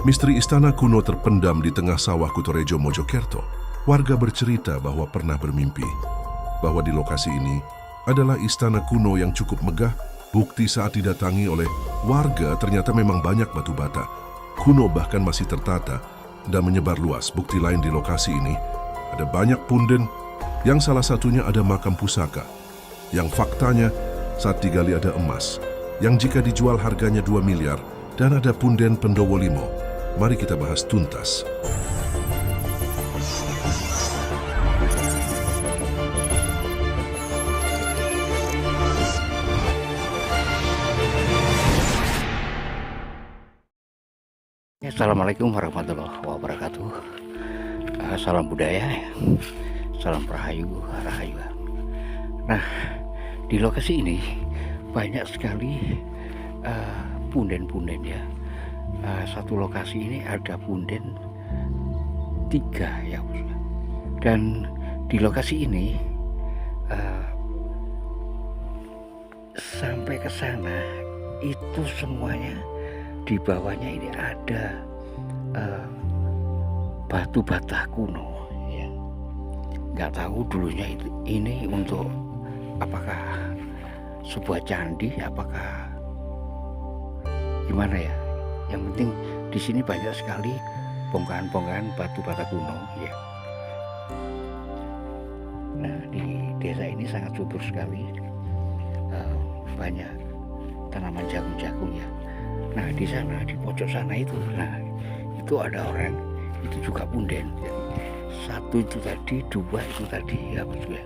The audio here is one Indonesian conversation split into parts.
Misteri istana kuno terpendam di tengah sawah Kutorejo, Mojokerto. Warga bercerita bahwa pernah bermimpi bahwa di lokasi ini adalah istana kuno yang cukup megah. Bukti saat didatangi oleh warga ternyata memang banyak batu bata kuno bahkan masih tertata dan menyebar luas. Bukti lain di lokasi ini ada banyak punden yang salah satunya ada makam pusaka yang faktanya saat digali ada emas yang jika dijual harganya 2 miliar dan ada punden Pendowo Limo. Mari kita bahas tuntas. Assalamualaikum warahmatullahi wabarakatuh. Salam budaya, salam rahayu. Nah, di lokasi ini banyak sekali punden-punden ya. Satu lokasi ini ada punden 3 ya, dan di lokasi ini sampai ke sana itu semuanya di bawahnya ini ada batu bata kuno ya. Nggak tahu dulunya ini untuk apakah sebuah candi, apakah gimana ya. Yang penting di sini banyak sekali bongkahan-bongkahan batu bata kuno ya. Nah, di desa ini sangat subur sekali, banyak tanaman jagung-jagung ya. Nah, di sana, di pojok sana itu, nah itu ada orang, itu juga punden. 1 itu tadi, 2 itu tadi ya, Mas ya.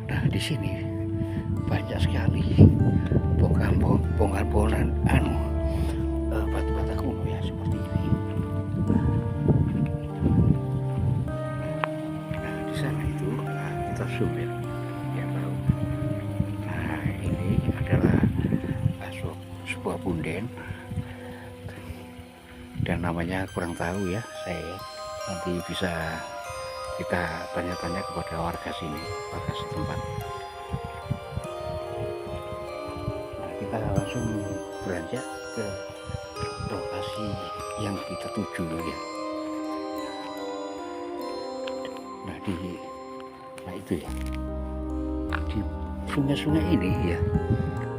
Nah, di sini banyak sekali bongkahan-bongkahan batu bata kuno ya, seperti ini. Nah, di sana itu, nah, kita zoom ya. Sebuah punden dan namanya kurang tahu ya saya, nanti bisa kita tanya-tanya kepada warga sini, warga setempat. Nah, kita langsung beranjak ke lokasi yang kita tuju ya. Nah, itu ya, di sungai-sungai ini ya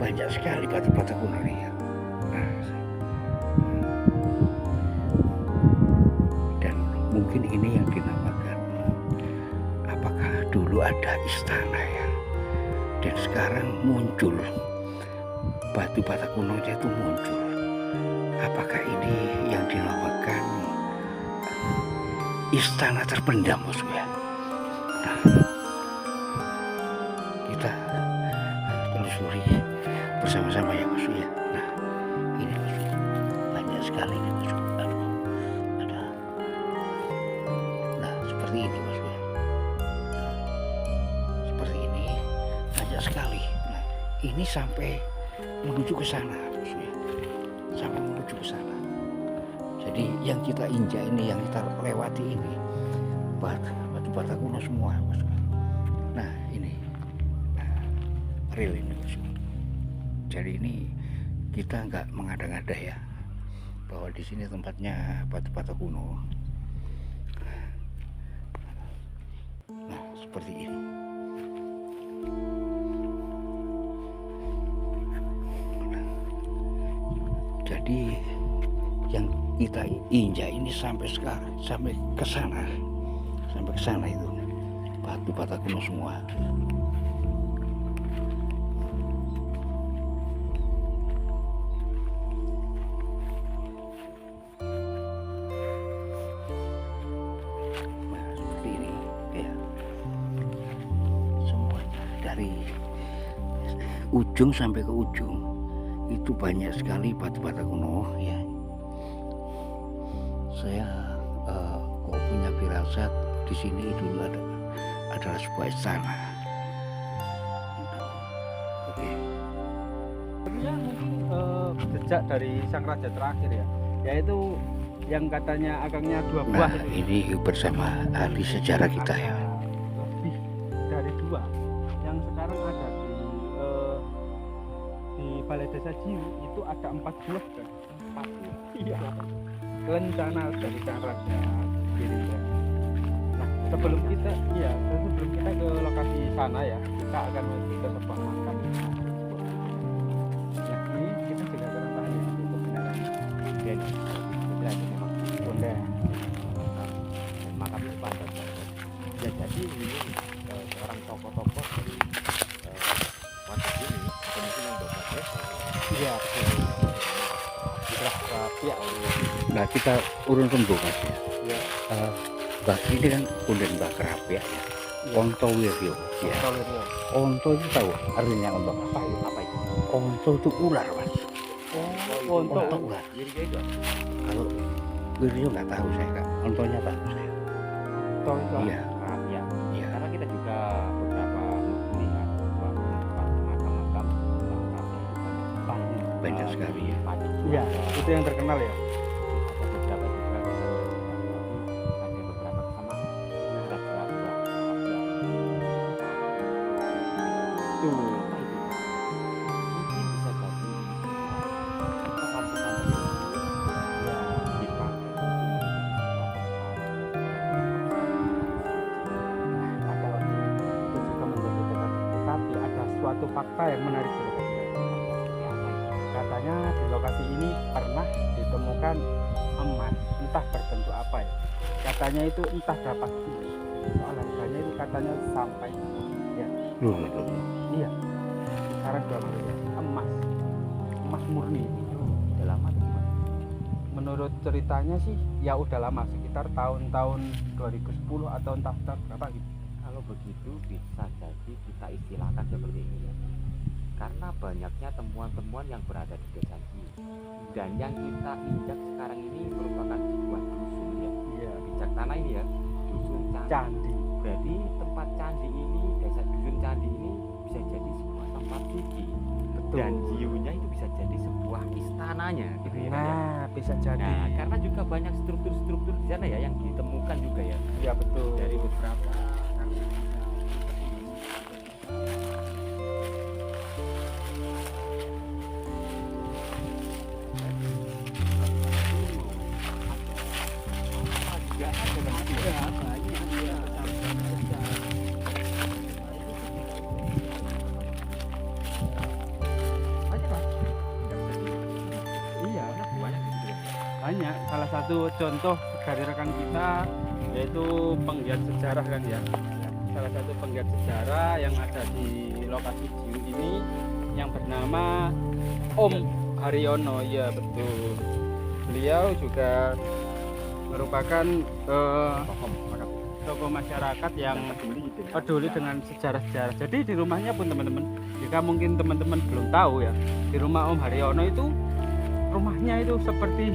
banyak sekali batu-bata kuno nih ya. Nah, dan mungkin ini yang dinamakan, apakah dulu ada istana ya, dan sekarang muncul batu-bata kunonya itu muncul. Apakah ini yang dinamakan istana terpendam, maksudnya? Nah, kita telusuri bersama-sama ya, Mas ya. Nah, ini Mas, banyak sekali nih Mas. Ada. Nah, seperti ini Mas ya. Nah, seperti ini banyak sekali. Nah, ini sampai menuju ke sana Mas ya. Sampai menuju ke sana. Jadi yang kita injak ini, yang kita lewati ini batu-bata kuno semua Mas. Nah, ini. Nah, real ini Mas. Jadi ini kita nggak mengada-ngada ya, bahwa di sini tempatnya batu-bata kuno. Nah, seperti ini. Jadi yang kita injak ini sampai sekarang, sampai ke sana itu batu-bata kuno semua. Dari ujung sampai ke ujung itu banyak sekali batu-bata kuno ya. Saya kok punya firasat di sini dulu adalah sebuah istana. Oke. Jejak dari sang raja terakhir ya, yaitu yang katanya akangnya 2 buah. Nah, ini bersama ahli sejarah kita ya. Lebih dari 2 yang sekarang ada di balai desa Jiu itu ada 4 buah kan. 4 buah. Iya. Rencana dari Sang Raja Gerindra. Nah, sebelum kita ke lokasi sana ya, kita akan menuju ke sebuah makam. Nah, ini kita juga kurang tahu ya itu kebenaran. Dan kita ini memang bunda dan makam itu pantas. Ya jadi ini seorang tokoh-tokoh dari warga sini atau mungkin yang berbeda. Iya betul. Ya, Nah kita urun rembuk mas ya. ya. Mbak ini kan punden Mbak Kerapia ya. Onto Wiryo ya. Tolerio. Onto itu tahu artinya onto apa? Apa itu? Onto itu ular mas. Oh, Onto untuk ular. Wiryo itu. Kalau Wiryo nggak tahu saya kak. Ontonya tahu saya. Toh itu. Iya. Ya. Iya. Karena kita juga beberapa melihat bahwa makam-makam banyak. Banyak sekali ya. Iya, itu yang terkenal ya. Ada beberapa juga ada beberapa kesamaan. Itu mungkin bisa jadi pesan-pesan yang dipakai ada itu juga menjadi dekat. Tapi ada suatu fakta yang menarik di lokasi ini. Katanya di lokasi ini pernah ditemukan emas, entah berbentuk apa ya. Katanya itu entah berapa kilo. Soal harganya itu katanya sampai ya. Loh. Iya. Sekarang berapa ya? Emas murni itu udah lama tuh gimana? Menurut ceritanya sih ya udah lama, sekitar tahun-tahun 2010 atau entah berapa gitu. Kalau begitu bisa jadi kita istilahkan seperti ini ya. Karena banyaknya temuan-temuan yang berada di desa Jiu. Dan yang kita injak sekarang ini merupakan sebuah dusun ya. Iya. Bijak tanah ini ya. Dusun Candi. Candi. Berarti tempat candi ini, desa dusun Candi ini bisa jadi sebuah tempat suci. Betul. Dan Jiunya itu bisa jadi sebuah istananya gitu ya. Nah, bisa jadi. Nah, karena juga banyak struktur-struktur di sana ya yang ditemukan juga ya Iya betul. dari beberapa Iya, banyak. Salah satu contoh dari rekan kita yaitu penggiat sejarah kan ya. Salah satu penggiat sejarah yang ada di lokasi Jiu ini yang bernama Om Haryono, ya betul. Beliau juga merupakan tokoh masyarakat yang peduli dengan sejarah-sejarah. Jadi di rumahnya pun teman-teman, jika mungkin teman-teman belum tahu ya, di rumah Om Haryono itu rumahnya itu seperti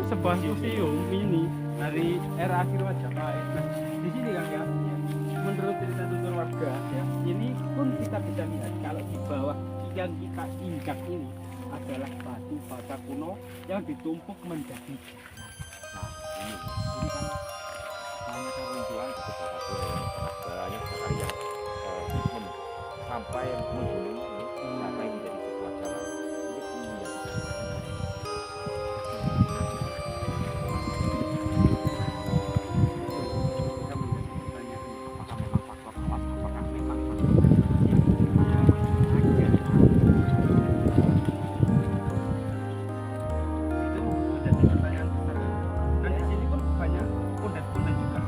sebuah museum mini dari era akhir Majapahit. Nah, di sini kan ya, menurut cerita tutur warga ya, ini pun kita bisa lihat kalau di bawah yang kita injak ini adalah batu bata kuno yang ditumpuk menjadi Nah, ini kan banyak keruntuhan banyak sekali yang sampai menghuni ini karena ini jadi sebuah jalan untuk menjadi kita menjadi pertanyaan, apakah memang faktor alam, apakah memang itu menjadi pertanyaan besar kan. Dan di sini pun banyak pundak-pundak juga.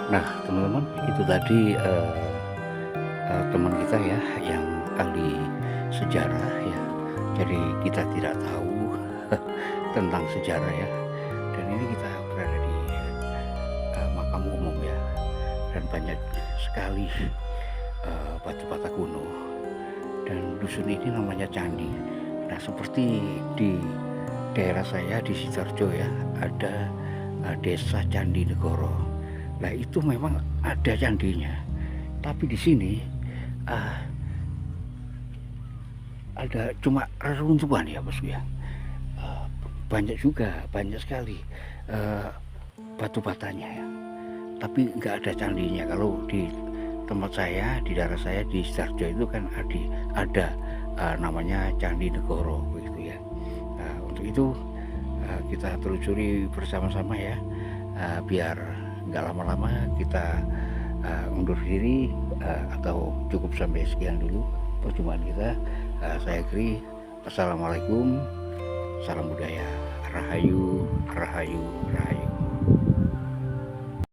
Nah teman-teman itu tadi teman kita ya yang ahli sejarah ya. Jadi kita tidak tahu tentang sejarah ya. Dan ini kita berada di makam umum ya. Dan banyak sekali batu-bata kuno. Dan dusun ini namanya Candi. Nah seperti di daerah saya di Sidoarjo ya, ada desa Candi Negoro. Nah itu memang ada candinya. Tapi di sini ah, ada cuma reruntuhan ya bosku ya. Banyak juga, banyak sekali batu batanya ya, tapi nggak ada candinya. Kalau di tempat saya, di daerah saya di Sidoarjo itu kan ada namanya Candi Negoro begitu ya. Untuk itu kita telusuri bersama-sama ya, biar nggak lama-lama kita undur diri, atau cukup sampai sekian dulu perjumpaan kita. Saya akhiri, assalamualaikum, salam budaya, rahayu, rahayu, rahayu.